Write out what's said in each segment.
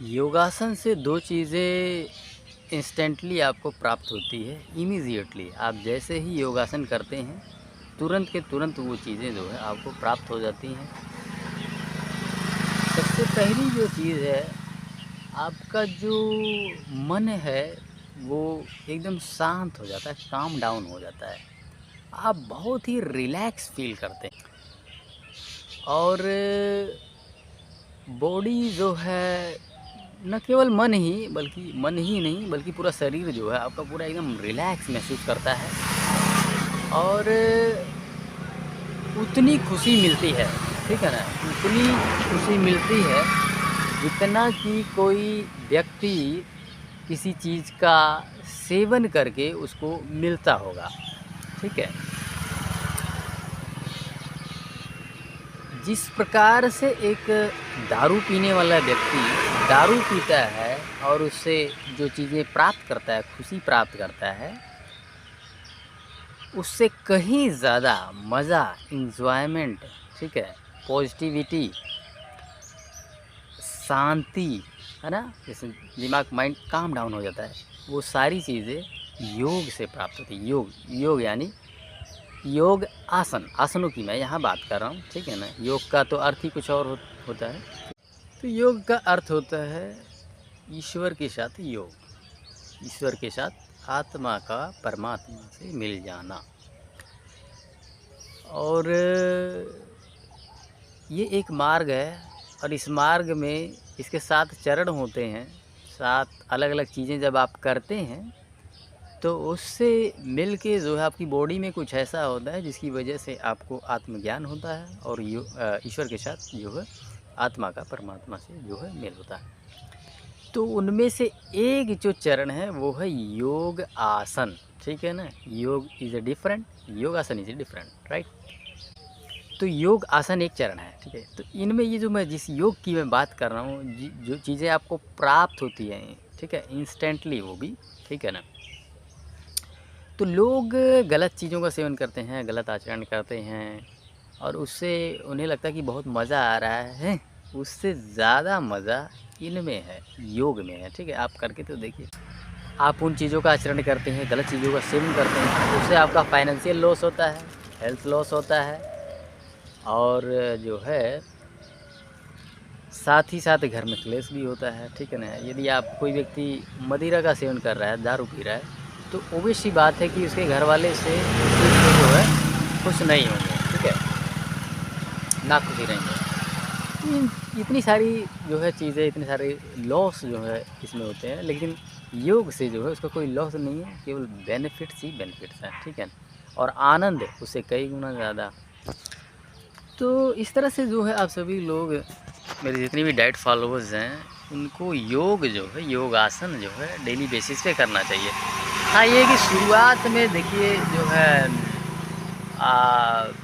योगासन से दो चीज़ें इंस्टेंटली आपको प्राप्त होती है। इमीडिएटली आप जैसे ही योगासन करते हैं तुरंत के तुरंत वो चीज़ें जो है आपको प्राप्त हो जाती हैं। सबसे पहली जो चीज़ है, आपका जो मन है वो एकदम शांत हो जाता है, काम डाउन हो जाता है। आप बहुत ही रिलैक्स फील करते हैं और बॉडी जो है, न केवल मन ही नहीं बल्कि पूरा शरीर जो है आपका पूरा एकदम रिलैक्स महसूस करता है और उतनी खुशी मिलती है, ठीक है ना? उतनी खुशी मिलती है जितना कि कोई व्यक्ति किसी चीज़ का सेवन करके उसको मिलता होगा, ठीक है? जिस प्रकार से एक दारू पीने वाला व्यक्ति दारू पीता है और उससे जो चीज़ें प्राप्त करता है, खुशी प्राप्त करता है, उससे कहीं ज़्यादा मज़ा, एन्जॉयमेंट, ठीक है, पॉजिटिविटी, शांति, है ना? जैसे दिमाग, माइंड काम डाउन हो जाता है, वो सारी चीज़ें योग से प्राप्त होती है। योग यानी योग आसन, आसनों की मैं यहाँ बात कर रहा हूँ, ठीक है ना? योग का तो अर्थ ही कुछ और होता है। तो योग का अर्थ होता है ईश्वर के साथ योग, ईश्वर के साथ आत्मा का परमात्मा से मिल जाना। और ये एक मार्ग है और इस मार्ग में इसके 7 चरण होते हैं। 7 अलग-अलग चीज़ें जब आप करते हैं तो उससे मिल के जो है आपकी बॉडी में कुछ ऐसा होता है जिसकी वजह से आपको आत्मज्ञान होता है और ईश्वर के साथ जो है आत्मा का परमात्मा से जो है मेल होता है। तो उनमें से एक जो चरण है वो है योग आसन, ठीक है ना? योग इज़ अ डिफरेंट, योग आसन इज़ डिफरेंट, राइट? तो योग आसन एक चरण है, ठीक है? तो इनमें ये जो मैं जिस योग की मैं बात कर रहा हूँ, जो चीज़ें आपको प्राप्त होती हैं, ठीक है, इंस्टेंटली वो भी, ठीक है ना? तो लोग गलत चीज़ों का सेवन करते हैं, गलत आचरण करते हैं और उससे उन्हें लगता है कि बहुत मज़ा आ रहा है। उससे ज़्यादा मज़ा इनमें है, योग में है, ठीक है? आप करके तो देखिए। आप उन चीज़ों का आचरण करते हैं, गलत चीज़ों का सेवन करते हैं, उससे आपका फाइनेंशियल लॉस होता है, हेल्थ लॉस होता है और जो है साथ ही साथ घर में क्लेश भी होता है, ठीक है ना? यदि आप कोई व्यक्ति मदिरा का सेवन कर रहा है, दारू पी रहा है, तो ऑब्वियस सी बात है कि उसके घर वाले से उस चीज़ से जो है खुश नहीं होंगे, ठीक है? नाखुश ही रहेंगे। इतनी सारी जो है चीज़ें, इतने सारे लॉस जो है इसमें होते हैं, लेकिन योग से जो है उसका कोई लॉस नहीं है, केवल बेनिफिट्स ही बेनिफिट्स हैं, ठीक है? और आनंद उससे कई गुना ज़्यादा। तो इस तरह से जो है आप सभी लोग, मेरे जितने भी डाइट फॉलोअर्स हैं, उनको योग जो है, योगासन जो है डेली बेसिस पे करना चाहिए। हाँ, ये कि शुरुआत में देखिए जो है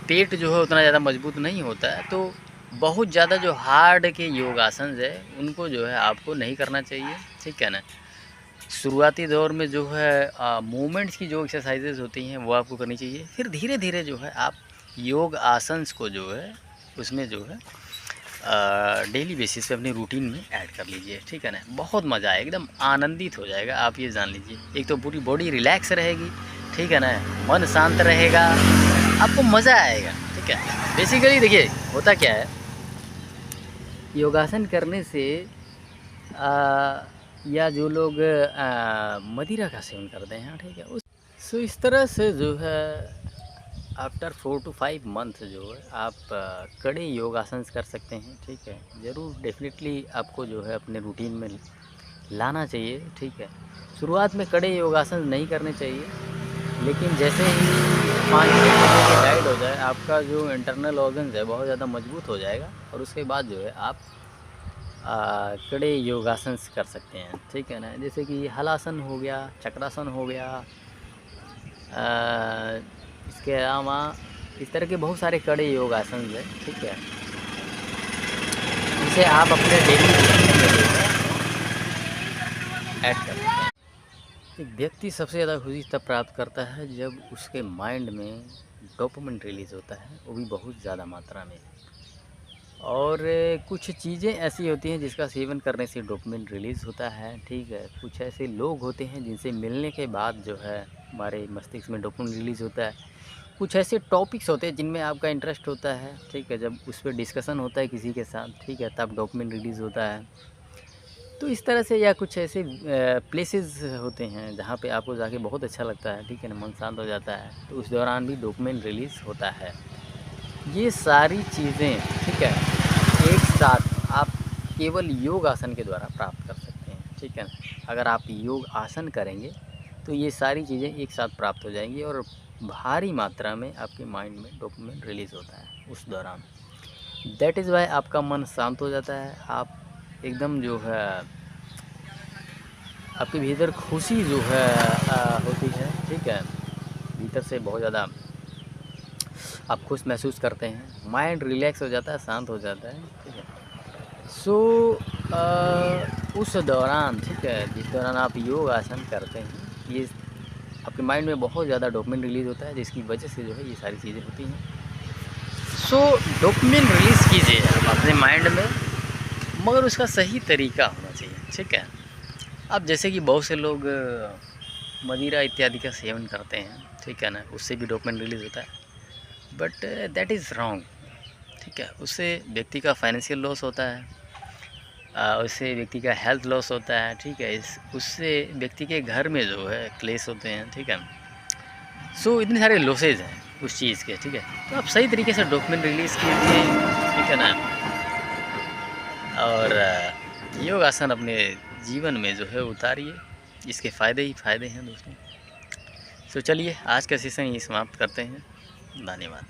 पेट जो है उतना ज़्यादा मजबूत नहीं होता है, तो बहुत ज़्यादा जो हार्ड के योगासन है उनको जो है आपको नहीं करना चाहिए, ठीक है ना? शुरुआती दौर में जो है मूवमेंट्स की जो एक्सरसाइजेज होती हैं वो आपको करनी चाहिए। फिर धीरे धीरे जो है आप योग आसन्स को जो है उसमें जो है डेली बेसिस पे अपनी रूटीन में ऐड कर लीजिए, ठीक है ना? बहुत मज़ा आएगा, एकदम आनंदित हो जाएगा, आप ये जान लीजिए। एक तो पूरी बॉडी रिलैक्स रहेगी, ठीक है ना? मन शांत रहेगा, आपको मज़ा आएगा, ठीक है? बेसिकली देखिए होता क्या है, योगासन करने से या जो लोग मदिरा का सेवन करते हैं, ठीक है, उस सो इस तरह से जो है आफ्टर 4 to 5 मंथ जो है आप कड़े योगासन कर सकते हैं, ठीक है? ज़रूर डेफिनेटली आपको जो है अपने रूटीन में लाना चाहिए, ठीक है? शुरुआत में कड़े योगासन नहीं करने चाहिए, लेकिन जैसे ही 5-6 महीने की डाइट हो जाए, आपका जो इंटरनल ऑर्गन्स है बहुत ज़्यादा मजबूत हो जाएगा और उसके बाद जो है आप कड़े योगासन कर सकते हैं, ठीक है ना? जैसे कि हलासन हो गया, चक्रासन हो गया, इसके अलावा इस तरह के बहुत सारे कड़े योगासन हैं, ठीक है? जिसे आप अपने डेली रूटीन में जो है ऐड कर सकते हैं। एक व्यक्ति सबसे ज़्यादा खुशी तब प्राप्त करता है जब उसके माइंड में डोपामिन रिलीज़ होता है, वो भी बहुत ज़्यादा मात्रा में। और कुछ चीज़ें ऐसी होती हैं जिसका सेवन करने से डोपामिन रिलीज़ होता है, ठीक है। कुछ ऐसे लोग होते हैं जिनसे मिलने के बाद जो है हमारे मस्तिष्क में डोपामिन रिलीज़ होता है। कुछ ऐसे टॉपिक्स होते हैं जिनमें आपका इंटरेस्ट होता है, ठीक है। जब उस पे डिस्कशन होता है किसी के साथ, ठीक है, तब डोपामिन रिलीज़ होता है। तो इस तरह से, या कुछ ऐसे प्लेसेस होते हैं जहाँ पे आपको जाके बहुत अच्छा लगता है, ठीक है ना, मन शांत हो जाता है, तो उस दौरान भी डोपामिन रिलीज़ होता है। ये सारी चीज़ें, ठीक है, एक साथ आप केवल योग आसन के द्वारा प्राप्त कर सकते हैं, ठीक है ना। अगर आप योग आसन करेंगे तो ये सारी चीज़ें एक साथ प्राप्त हो जाएंगी और भारी मात्रा में आपके माइंड में डोपामिन रिलीज़ होता है उस दौरान। दैट इज़ वाई आपका मन शांत हो जाता है। आप एकदम जो है, आपके भीतर खुशी जो है होती है, ठीक है। भीतर से बहुत ज़्यादा आप खुश महसूस करते हैं, माइंड रिलैक्स हो जाता है, शांत हो जाता है, ठीक है। सो उस दौरान, ठीक है, जिस दौरान आप योग आसन करते हैं, ये आपके माइंड में बहुत ज़्यादा डोपामिन रिलीज़ होता है, जिसकी वजह से जो है ये सारी चीज़ें होती हैं। सो डोपामिन रिलीज़ कीजिए आप अपने माइंड में, मगर उसका सही तरीका होना चाहिए, ठीक है। अब जैसे कि बहुत से लोग मदिरा इत्यादि का सेवन करते हैं, ठीक है ना, उससे भी डोपामिन रिलीज़ होता है, बट दैट इज़ रॉन्ग, ठीक है। उससे व्यक्ति का फाइनेंशियल लॉस होता है, उससे व्यक्ति का हेल्थ लॉस होता है, ठीक है। उससे व्यक्ति के घर में जो है क्लेश होते हैं, ठीक है। सो इतने सारे लॉसेज हैं उस चीज़ के, ठीक है। तो आप सही तरीके से डोपामिन रिलीज़ कीजिए, ठीक है ना, और योग आसन अपने जीवन में जो है उतारिए। इसके फ़ायदे ही फ़ायदे हैं दोस्तों। तो चलिए आज का सेशन यही समाप्त करते हैं। धन्यवाद।